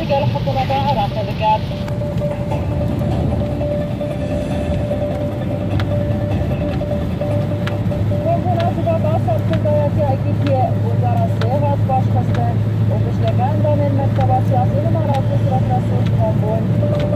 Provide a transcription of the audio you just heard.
كده لحد ما تعرف الرجال. Bulgaran seyahat başkası, ofisle ben de memnun tabası, yasını marazı sıra trası, konvoy.